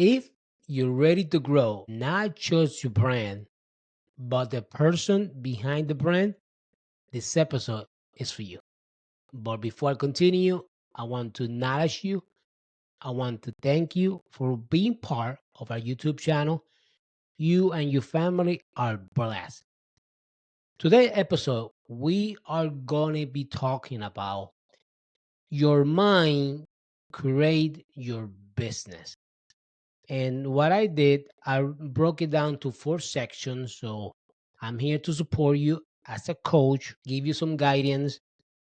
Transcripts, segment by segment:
If you're ready to grow, not just your brand, but the person behind the brand, this episode is for you. But before I continue, I want to acknowledge you. I want to thank you for being part of our YouTube channel. You and your family are blessed. Today's episode, we are going to be talking about your mind create your business. And what I did, I broke it down to four sections. So I'm here to support you as a coach, give you some guidance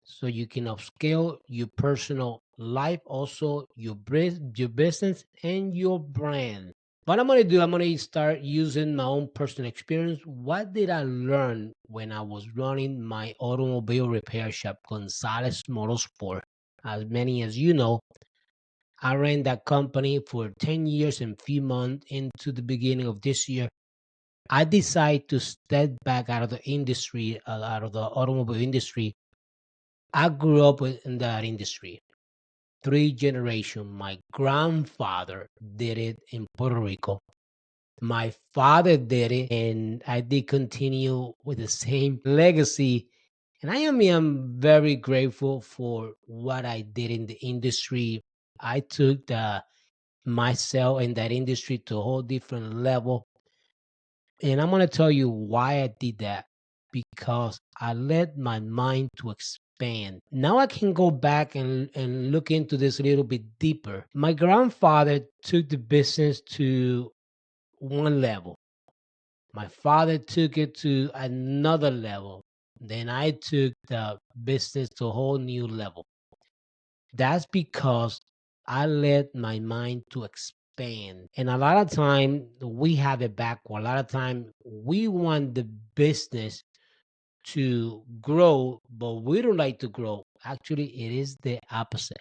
so you can upscale your personal life, also your business and your brand. What I'm going to do, I'm going to start using my own personal experience. What did I learn when I was running my automobile repair shop, Gonzalez Motorsport? As many as you know, I ran that company for 10 years and few months into the beginning of this year. I decided to step back out of the industry, out of the automobile industry. I grew up in that industry. Three generations. My grandfather did it in Puerto Rico. My father did it, and I did continue with the same legacy. And I am very grateful for what I did in the industry. I took myself in that industry to a whole different level. And I'm going to tell you why I did that. Because I let my mind to expand. Now I can go back and look into this a little bit deeper. My grandfather took the business to one level. My father took it to another level. Then I took the business to a whole new level. That's because I let my mind to expand. And a lot of time we have it backward. A lot of time we want the business to grow, but we don't like to grow. Actually, it is the opposite.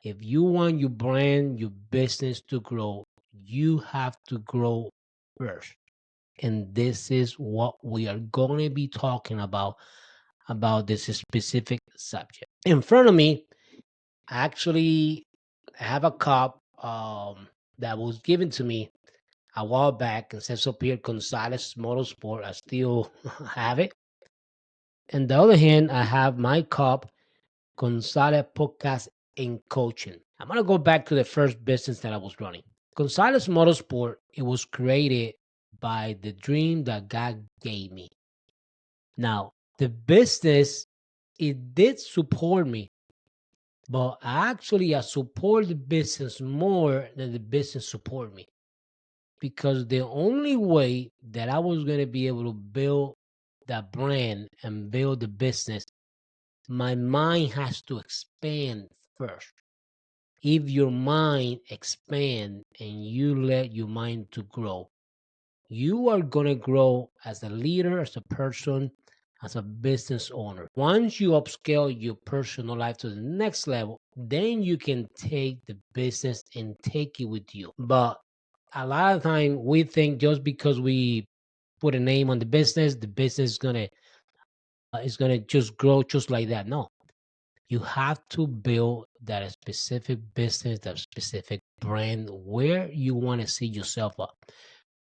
If you want your brand, your business to grow, you have to grow first. And this is what we are going to be talking about this specific subject. In front of me, actually, I have a cup that was given to me a while back and says up here Gonzalez Motorsport. I still have it. On the other hand, I have my cup, Gonzalez Podcast and Coaching. I'm going to go back to the first business that I was running. Gonzalez Motorsport, it was created by the dream that God gave me. Now, the business, it did support me, but actually I support the business more than the business support me. Because the only way that I was going to be able to build that brand and build the business, my mind has to expand first. If your mind expand and you let your mind to grow, you are going to grow as a leader, as a person, as a business owner. Once you upscale your personal life to the next level, then you can take the business and take it with you. But a lot of time we think just because we put a name on the business is gonna just grow just like that. No, you have to build that specific business, that specific brand where you want to see yourself up.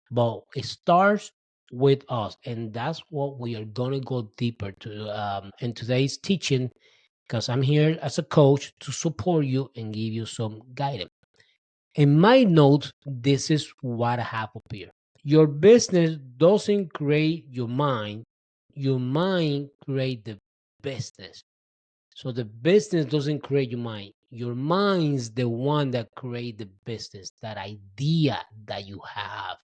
But it starts with us, and that's what we are gonna go deeper to in today's teaching. Because I'm here as a coach to support you and give you some guidance. In my notes, this is what I have up here. Your business doesn't create your mind create the business. So the business doesn't create your mind. Your mind's the one that create the business, that idea that you have,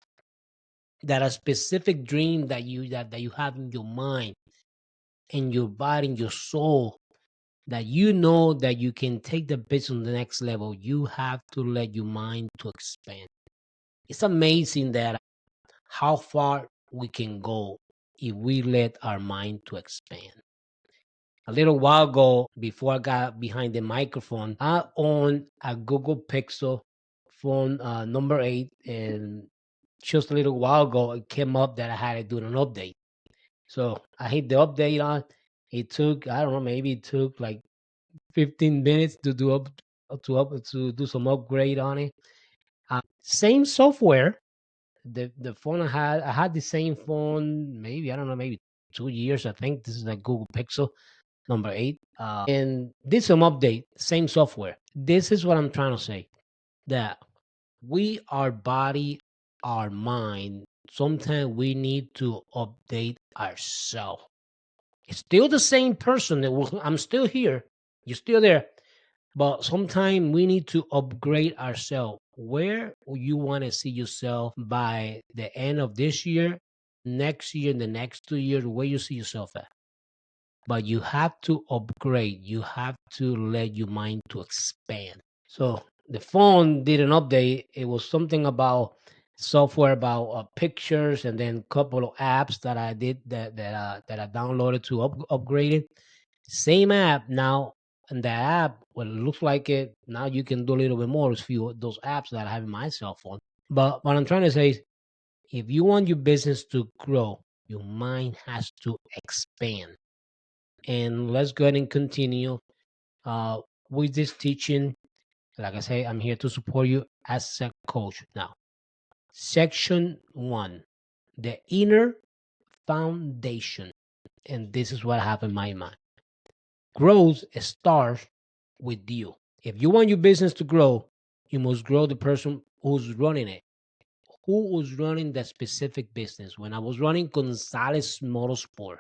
that a specific dream that you have in your mind, in your body, in your soul, that you know that you can take the business to the next level. You have to let your mind to expand. It's amazing that how far we can go if we let our mind to expand. A little while ago, before I got behind the microphone, I own a Google Pixel phone number 8, and just a little while ago, it came up that I had to do an update. So I hit the update on. It took, I don't know, maybe it took like 15 minutes to do some upgrade on it. Same software. The phone I had the same phone, maybe I don't know, maybe 2 years. I think this is a Google Pixel number 8. And did some update, same software. This is what I'm trying to say. That we, our body, our mind, sometimes we need to update ourselves. It's still the same person I'm still here. You're still there. But sometimes we need to upgrade ourselves. Where you want to see yourself by the end of this year, next year, the next 2 years, where you see yourself at. But you have to upgrade. You have to let your mind to expand. So the phone did an update. It was something about software about pictures, and then a couple of apps that I did that I downloaded to upgrade it. Same app now, and that app, well, it looks like it now. You can do a little bit more with few of those apps that I have in my cell phone. But what I'm trying to say is, if you want your business to grow, your mind has to expand. And let's go ahead and continue uh, with this teaching. Like I say, I'm here to support you as a coach. Now, section 1, the inner foundation. And this is what I have in my mind. Growth starts with you. If you want your business to grow, you must grow the person who's running it. Who was running that specific business? When I was running Gonzalez Motorsport,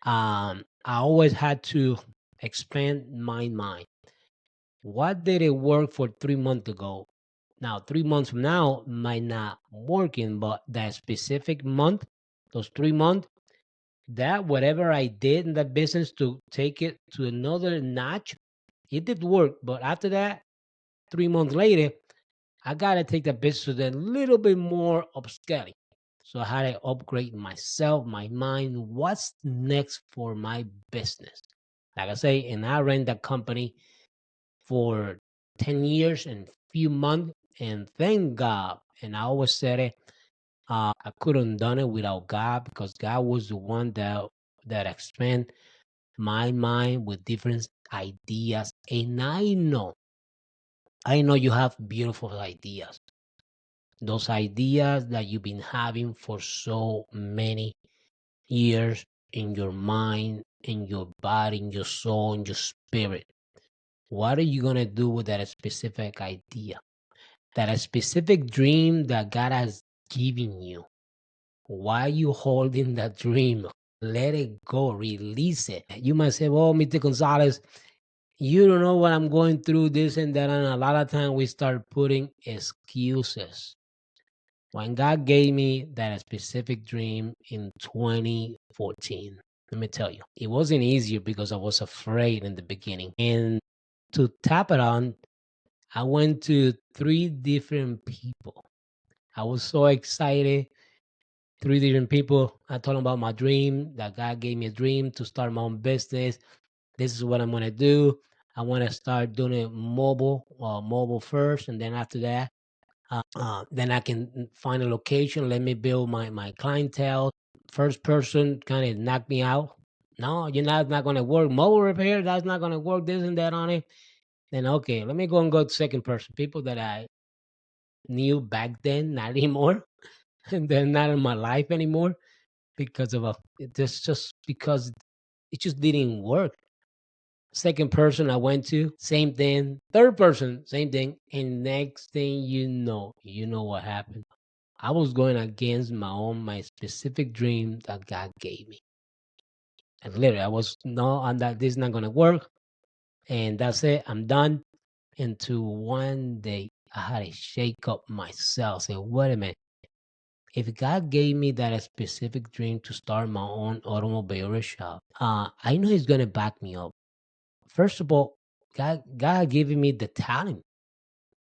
I always had to expand my mind. What did it work for 3 months ago? Now, 3 months from now might not working, but that specific month, those 3 months, that whatever I did in that business to take it to another notch, it did work. But after that, 3 months later, I gotta take the business to a little bit more upscaling. So I had to upgrade myself, my mind. What's next for my business? Like I say, and I ran that company for 10 years and few months, and thank God. And I always said it, I couldn't done it without God, because God was the one that expand my mind with different ideas. And I know you have beautiful ideas. Those ideas that you've been having for so many years in your mind, in your body, in your soul, in your spirit. What are you going to do with that specific idea? That a specific dream that God has given you? Why are you holding that dream? Let it go, release it. You might say, well, Mr. Gonzalez, you don't know what I'm going through, this and that. And a lot of times we start putting excuses. When God gave me that specific dream in 2014, let me tell you, it wasn't easier because I was afraid in the beginning. And to tap it on, I went to 3 different people. I was so excited. 3 different people. I told them about my dream, that God gave me a dream to start my own business. This is what I'm going to do. I want to start doing it mobile first. And then after that, then I can find a location. Let me build my clientele. First person kind of knocked me out. No, not going to work. Mobile repair, that's not going to work. This and that on it. Then, okay, let me go to second person. People that I knew back then, not anymore. And they're not in my life anymore because of just because it just didn't work. Second person I went to, same thing. Third person, same thing. And next thing you know what happened. I was going against my specific dream that God gave me. And literally, I was, no, I'm that this is not gonna work. And that's it. I'm done. Until one day I had to shake up myself. Say, wait a minute. If God gave me that specific dream to start my own automobile shop, I know He's gonna back me up. First of all, God giving me the talent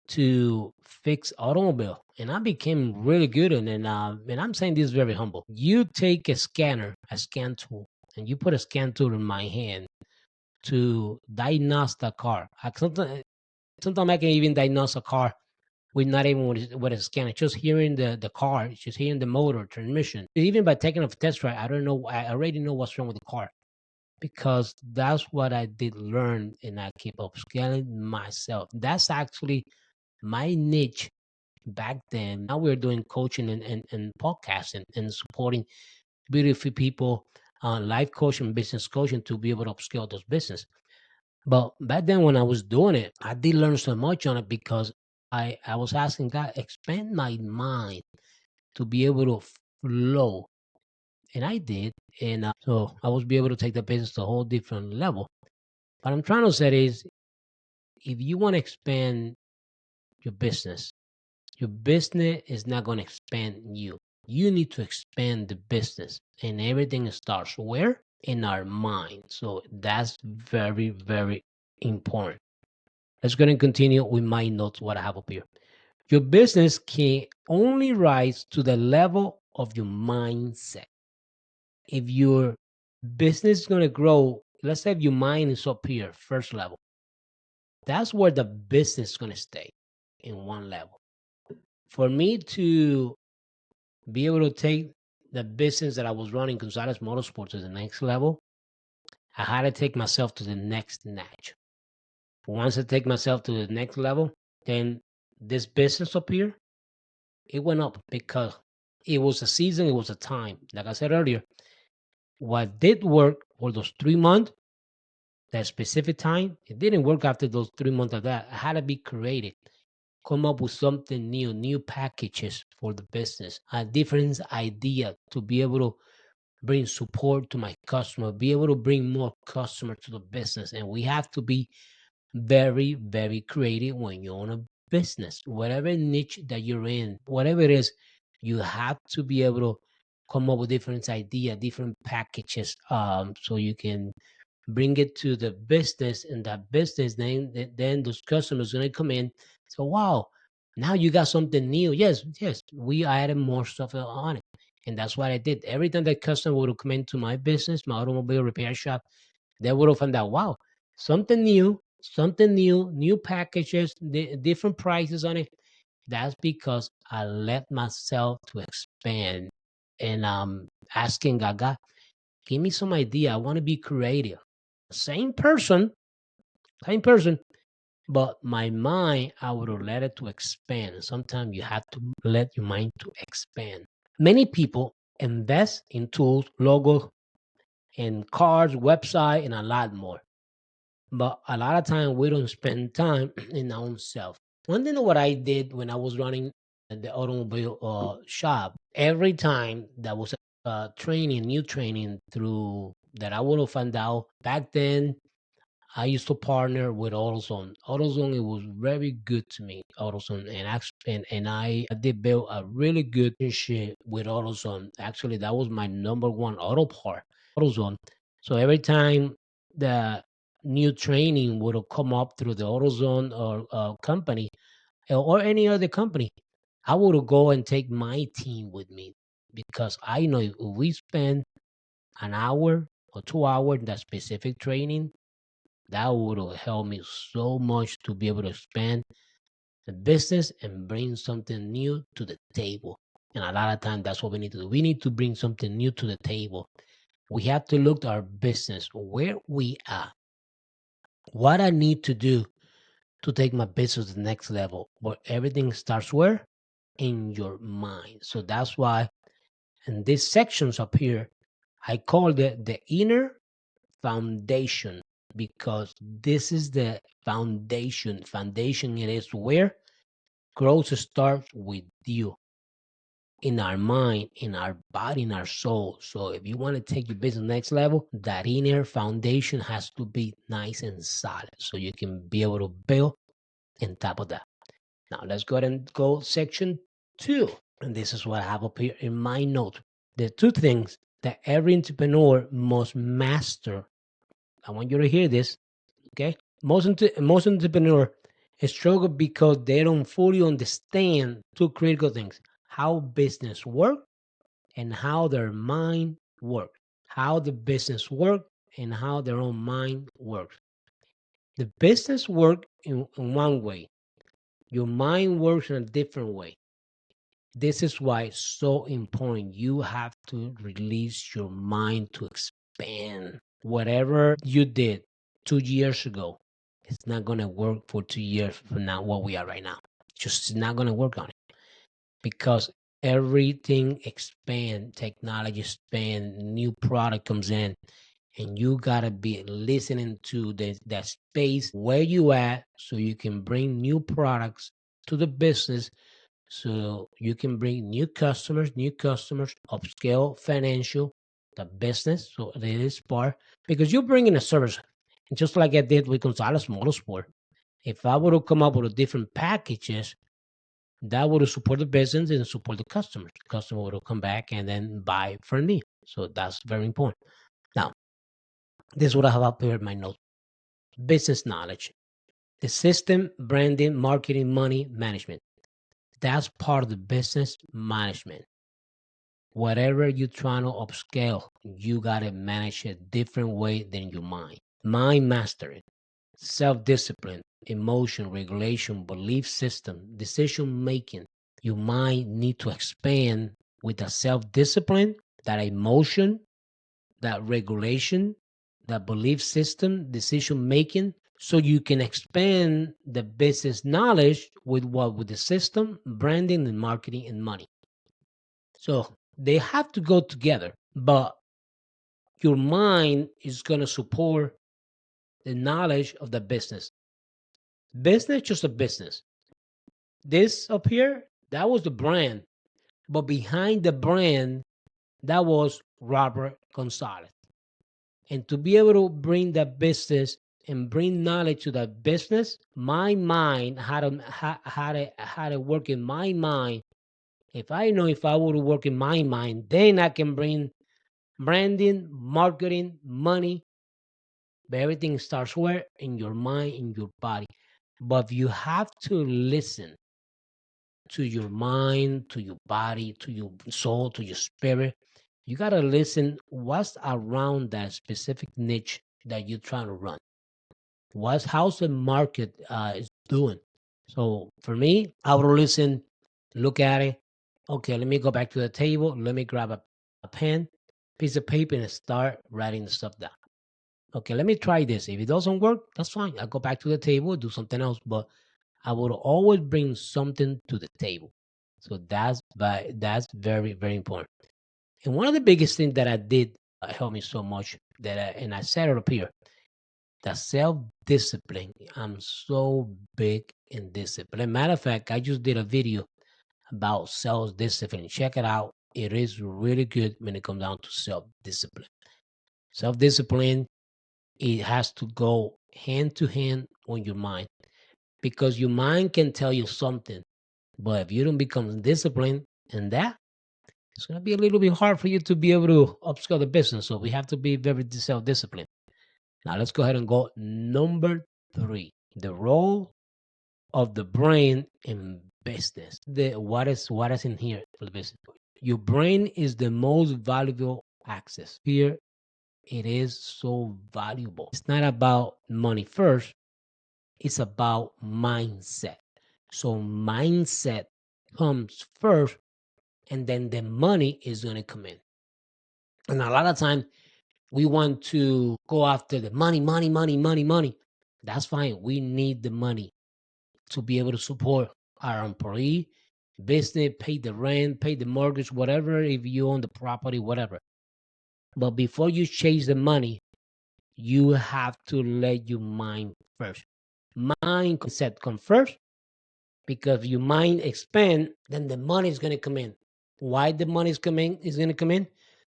to fix automobile, and I became really good in it. And I'm saying this very humble. You take a scan tool, and you put a scan tool in my hand to diagnose the car. Sometimes I can even diagnose a car with not even with a scanner, just hearing the car, just hearing the motor, transmission. Even by taking a test drive, I don't know. I already know what's wrong with the car, because that's what I did learn, and I keep upscaling myself. That's actually My niche back then, now we're doing coaching and podcasting and supporting beautiful people, life coaching, business coaching to be able to upscale those business. But back then when I was doing it, I did learn so much on it because I was asking God, expand my mind to be able to flow. And I did. And so I was be able to take the business to a whole different level. What I'm trying to say is if you want to expand your business is not going to expand you. You need to expand the business. And everything starts where? In our mind. So that's very, very important. Let's go and continue with my notes, what I have up here. Your business can only rise to the level of your mindset. If your business is going to grow, let's say if your mind is up here, first level, that's where the business is going to stay in one level. For me to be able to take the business that I was running, Gonzalez Motorsports, to the next level, I had to take myself to the next notch. Once I take myself to the next level, then this business up here, it went up because it was a season, it was a time. Like I said earlier, what did work for those 3 months, that specific time, it didn't work after those 3 months of that. I had to be creative, come up with something new packages for the business, a different idea to be able to bring support to my customer, be able to bring more customers to the business. And we have to be very, very creative when you own a business, whatever niche that you're in, whatever it is, you have to be able to come up with different ideas, different packages, so you can bring it to the business, and that business then those customers gonna come in. So wow, now you got something new. Yes, we added more stuff on it, and that's what I did. Every time that customer would come into my business, my automobile repair shop, they would have found out, wow, something new packages, different prices on it. That's because I let myself to expand, and asking Gaga, give me some idea. I want to be creative. Same person, same person, but my mind, I would have let it to expand. Sometimes you have to let your mind to expand. Many people invest in tools, logos, and cards, website, and a lot more. But a lot of time we don't spend time in our own self. One thing what I did when I was running the automobile shop, every time that was training, new training through that I would have found out back then. I used to partner with AutoZone. AutoZone, it was very good to me, AutoZone, and I did build a really good relationship with AutoZone. Actually, that was my number one auto part, AutoZone. So every time the new training would have come up through the AutoZone or company or any other company, I would go and take my team with me because I know if we spend an hour or 2 hours in that specific training, that would have helped me so much to be able to expand the business and bring something new to the table. And a lot of times, that's what we need to do. We need to bring something new to the table. We have to look at our business, where we are, what I need to do to take my business to the next level. But everything starts where? In your mind. So that's why in these sections up here, I call it the inner foundation, because this is the foundation. Foundation, it is where growth starts with you, in our mind, in our body, in our soul. So if you want to take your business next level, that inner foundation has to be nice and solid so you can be able to build on top of that. Now let's go ahead and go section 2. And this is what I have up here in my note. The two things that every entrepreneur must master. I want you to hear this. Okay, most entrepreneurs struggle because they don't fully understand two critical things: how business work and how their mind work. How the business work and how their own mind works. The business work in one way. Your mind works in a different way. This is why it's so important. You have to release your mind to expand. Whatever you did 2 years ago, it's not going to work for 2 years from now, what we are right now. Just not gonna work on it because everything expand, technology expand, new product comes in, and you gotta be listening to that space where you at, so you can bring new products to the business, so you can bring new customers, upscale financial, the business. So it is part because you're bringing a service, just like I did with Gonzalez Motorsport. If I were to come up with different packages, that would support the business and support the customers. The customer would come back and then buy from me. So that's very important. Now, this is what I have up here in my notes. Business knowledge, the system, branding, marketing, money management. That's part of the business management. Whatever you're trying to upscale, you got to manage a different way than your mind. Mind mastery, self-discipline, emotion regulation, belief system, decision making. Your mind need to expand with the self-discipline, that emotion, that regulation, that belief system, decision making, so you can expand the business knowledge with what? With the system, branding and marketing and money. So they have to go together, but your mind is going to support the knowledge of the business. Business, just a business. This up here, that was the brand, but behind the brand, that was Robert Gonzalez. And to be able to bring that business and bring knowledge to that business, my mind how to work in my mind. If I know, if I were to work in my mind, then I can bring branding, marketing, money. But everything starts where? In your mind, in your body. But you have to listen to your mind, to your body, to your soul, to your spirit. You got to listen what's around that specific niche that you're trying to run. How's the market is doing? So for me, I would listen, look at it. Okay, let me go back to the table. Let me grab a pen, piece of paper, and start writing the stuff down. Okay, let me try this. If it doesn't work, that's fine. I'll go back to the table, do something else. But I would always bring something to the table. So that's very, very important. And one of the biggest things that I did help me so much and I said it up here, the self-discipline. I'm so big in discipline. Matter of fact, I just did a video about self-discipline. Check it out. It is really good when it comes down to self-discipline. Self-discipline, it has to go hand to hand on your mind, because your mind can tell you something, but if you don't become disciplined in that, it's going to be a little bit hard for you to be able to upscale the business. So we have to be very self-disciplined. Now let's go ahead and go number 3, the role of the brain in business. What is in here for the business? Your brain is the most valuable access. Here, it is so valuable. It's not about money first. It's about mindset. So mindset comes first, and then the money is going to come in. And a lot of times we want to go after the money, money, money, money, money. That's fine. We need the money to be able to support our employee, business, pay the rent, pay the mortgage, whatever, if you own the property, whatever. But before you chase the money, you have to let your mind first. Mindset come first, because if your mind expand, then the money is going to come in. Why the money is going to come in?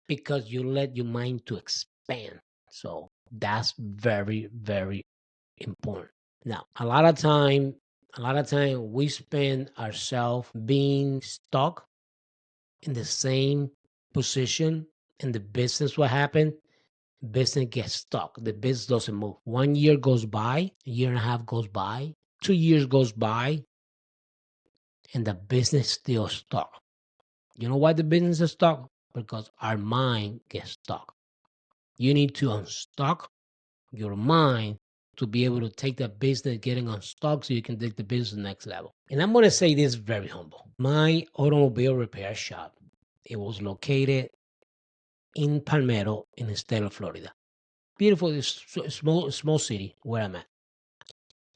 Because you let your mind to expand. So that's very, very important. Now, a lot of time we spend ourselves being stuck in the same position in the business. What happened? Business gets stuck. The business doesn't move. 1 year goes by, a year and a half goes by, 2 years goes by, and the business still stuck. You know why the business is stuck? Because our mind gets stuck. You need to unstuck your mind to be able to take that business getting unstuck, so you can take the business next level. And I'm going to say this very humble. My automobile repair shop, it was located in Palmetto in the state of Florida. Beautiful, small city where I'm at.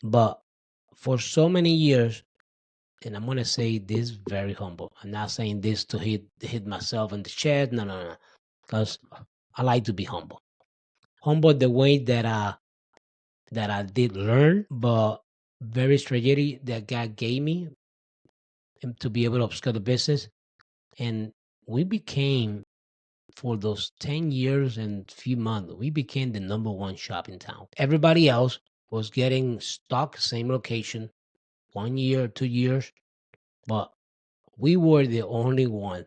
But for so many years, and I'm gonna say this very humble. I'm not saying this to hit myself in the chest. No, no, no. Because I like to be humble. Humble the way that I did learn, but very strategic that God gave me to be able to upscale the business. And we became, for those 10 years and few months, we became the number one shop in town. Everybody else was getting stuck, same location, 1 year, 2 years, but we were the only one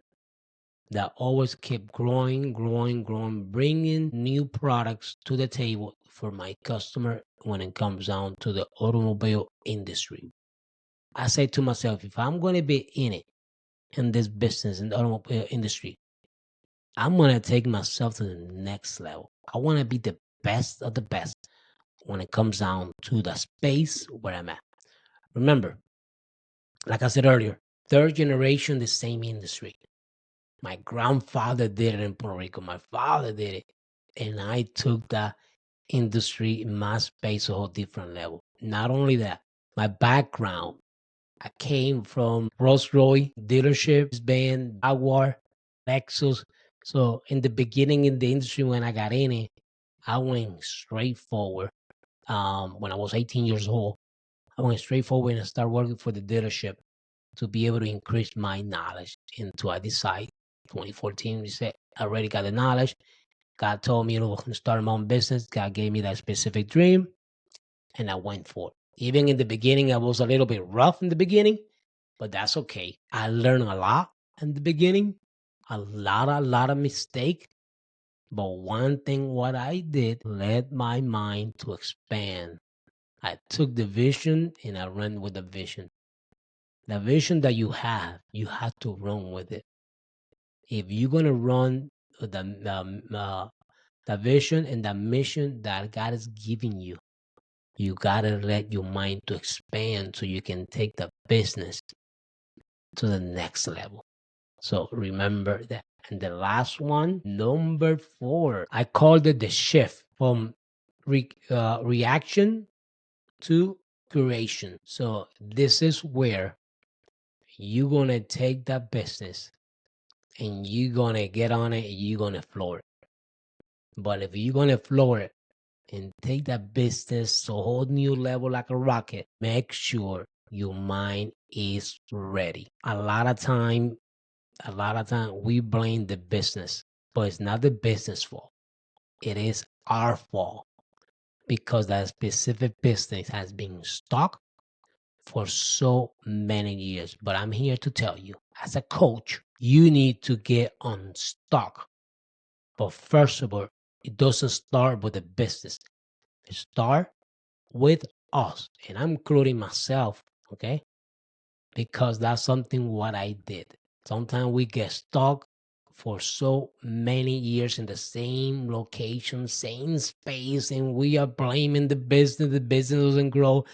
that always kept growing, growing, growing, bringing new products to the table for my customer when it comes down to the automobile industry. I say to myself, if I'm going to be in it, in this business, in the automobile industry, I'm going to take myself to the next level. I want to be the best of the best when it comes down to the space where I'm at. Remember, like I said earlier, third generation, the same industry. My grandfather did it in Puerto Rico. My father did it. And I took that industry in my space a whole different level. Not only that, my background, I came from Rolls Royce dealership, band, Jaguar, Lexus. So in the beginning in the industry when I got in it, I went straight forward. When I was 18 years old, I went straight forward and started working for the dealership to be able to increase my knowledge. Until I decided 2014, we said I already got the knowledge. God told me to start my own business. God gave me that specific dream, and I went for it. Even in the beginning, I was a little bit rough in the beginning, but that's okay. I learned a lot in the beginning, a lot of mistake. But one thing what I did led my mind to expand. I took the vision and I ran with the vision. The vision that you have to run with it. If you're gonna run the vision and the mission that God is giving you, you gotta let your mind to expand so you can take the business to the next level. So remember that. And the last one, number 4, I called it the shift from reaction to creation. So this is where you're gonna take that business and you're gonna get on it and you're gonna floor it. But if you're gonna floor it and take that business to a whole new level like a rocket, make sure your mind is ready. A lot of time we blame the business, but it's not the business fault. It is our fault because that specific business has been stuck for so many years. But I'm here to tell you, as a coach, you need to get unstuck. But first of all, it doesn't start with the business. It starts with us. And I'm including myself, okay? Because that's something what I did. Sometimes we get stuck for so many years in the same location, same space, and we are blaming the business. The business doesn't grow.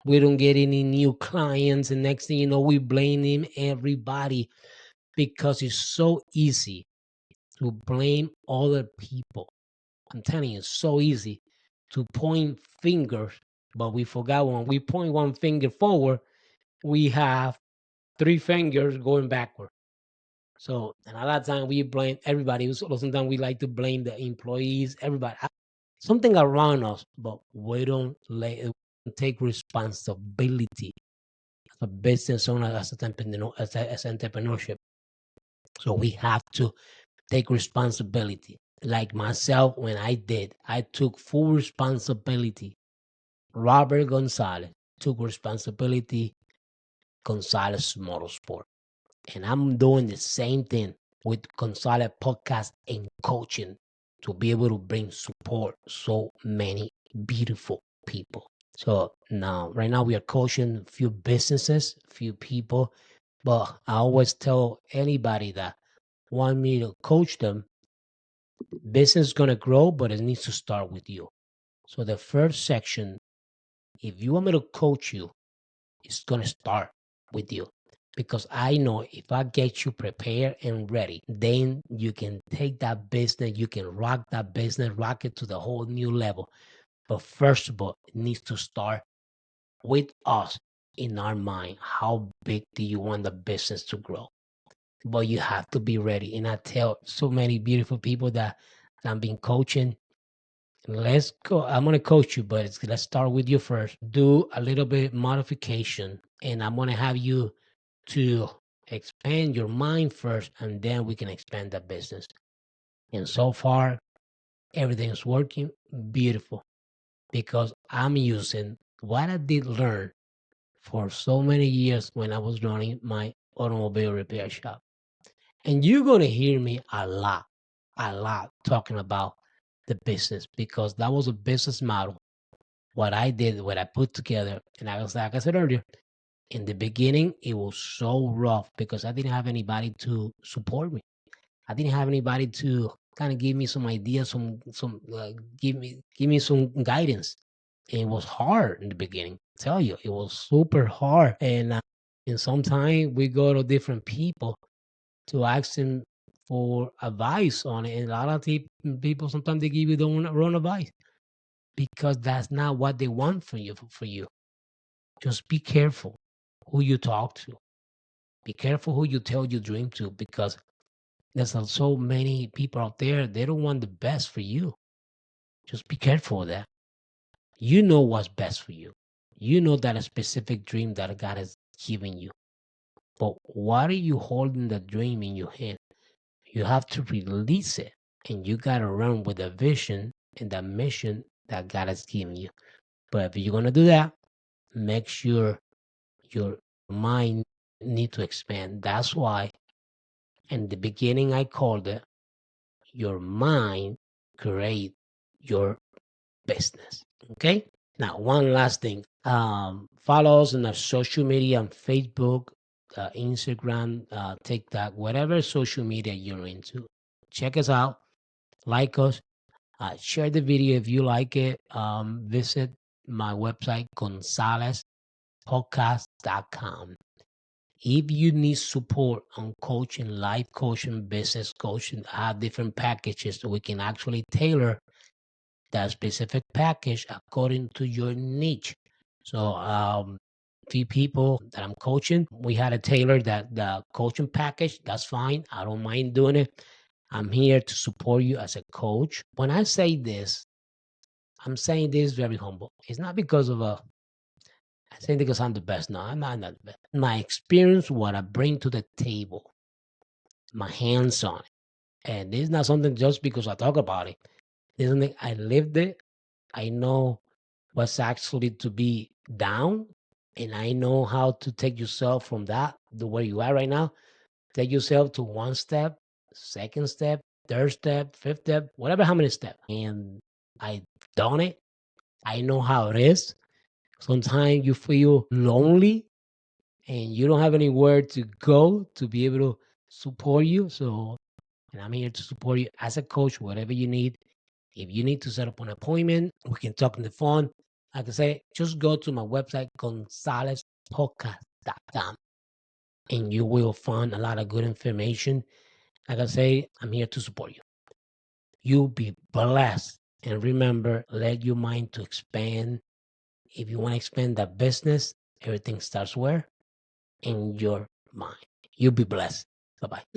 We don't get any new clients. And next thing you know, we blame everybody because it's so easy to blame other people. I'm telling you, it's so easy to point fingers, but we forgot when we point one finger forward, we have 3 fingers going backward. So, and a lot of time we blame everybody. Sometimes we like to blame the employees, everybody, something around us, but we don't take responsibility as a business owner, as entrepreneurship. So we have to take responsibility. Like myself, when I took full responsibility. Robert Gonzalez took responsibility, Gonzalez Motorsport. And I'm doing the same thing with Gonzalez Podcast and coaching to be able to bring support so many beautiful people. So now, right now, we are coaching a few businesses, a few people, but I always tell anybody that want me to coach them, business is going to grow, but it needs to start with you. So the first section, if you want me to coach you, it's going to start with you. Because I know if I get you prepared and ready, then you can take that business, you can rock that business, rock it to the whole new level. But first of all, it needs to start with us. in our mind how big do you want the business to grow. But you have to be ready. And I tell so many beautiful people that I'm been coaching. Let's go. I'm gonna coach you, but let's start with you first. Do a little bit modification, and I'm gonna have you to expand your mind first, and then we can expand the business. And so far, everything's working beautiful because I'm using what I did learn for so many years when I was running my automobile repair shop. And you're going to hear me a lot talking about the business because that was a business model. What I did, what I put together. And I was like I said earlier, in the beginning, it was so rough because I didn't have anybody to support me. I didn't have anybody to kind of give me some ideas, some give me some guidance. And it was hard in the beginning. I tell you, it was super hard. And sometimes we go to different people to ask them for advice on it. And a lot of people sometimes they give you the wrong advice because that's not what they want from you. For you, just be careful who you talk to. Be careful who you tell your dream to because there's so many people out there. They don't want the best for you. Just be careful of that. You know what's best for you. You know that a specific dream that God has given you. But why are you holding the dream in your hand? You have to release it and you got to run with the vision and the mission that God has given you. But if you're going to do that, make sure your mind need to expand. That's why in the beginning I called it your mind create your business. Okay. Now, one last thing. Follow us on our social media on Facebook, Instagram, TikTok, whatever social media you're into. Check us out. Like us. Share the video if you like it. Visit my website, gonzalezpodcast.com. If you need support on coaching, life coaching, business coaching, I have different packages so we can actually tailor that specific package according to your niche. So, few people that I'm coaching, we had to tailor that the coaching package. That's fine. I don't mind doing it. I'm here to support you as a coach. When I say this, I'm saying this very humble. It's not because of I'm saying because I'm the best. No, I'm not the best. My experience, what I bring to the table, my hands on it. And this is not something just because I talk about it. This is something I lived it. I know what's actually to be down, and I know how to take yourself from that, the where you are right now, take yourself to one step, second step, third step, fifth step, whatever, how many steps. And I done it. I know how it is. Sometimes you feel lonely and you don't have anywhere to go to be able to support you. So, and I'm here to support you as a coach, whatever you need. If you need to set up an appointment, we can talk on the phone. Like I say, just go to my website, gonzalezpodcast.com, and you will find a lot of good information. Like I say, I'm here to support you. You'll be blessed. And remember, let your mind to expand. If you want to expand that business, everything starts where? In your mind. You'll be blessed. Bye-bye.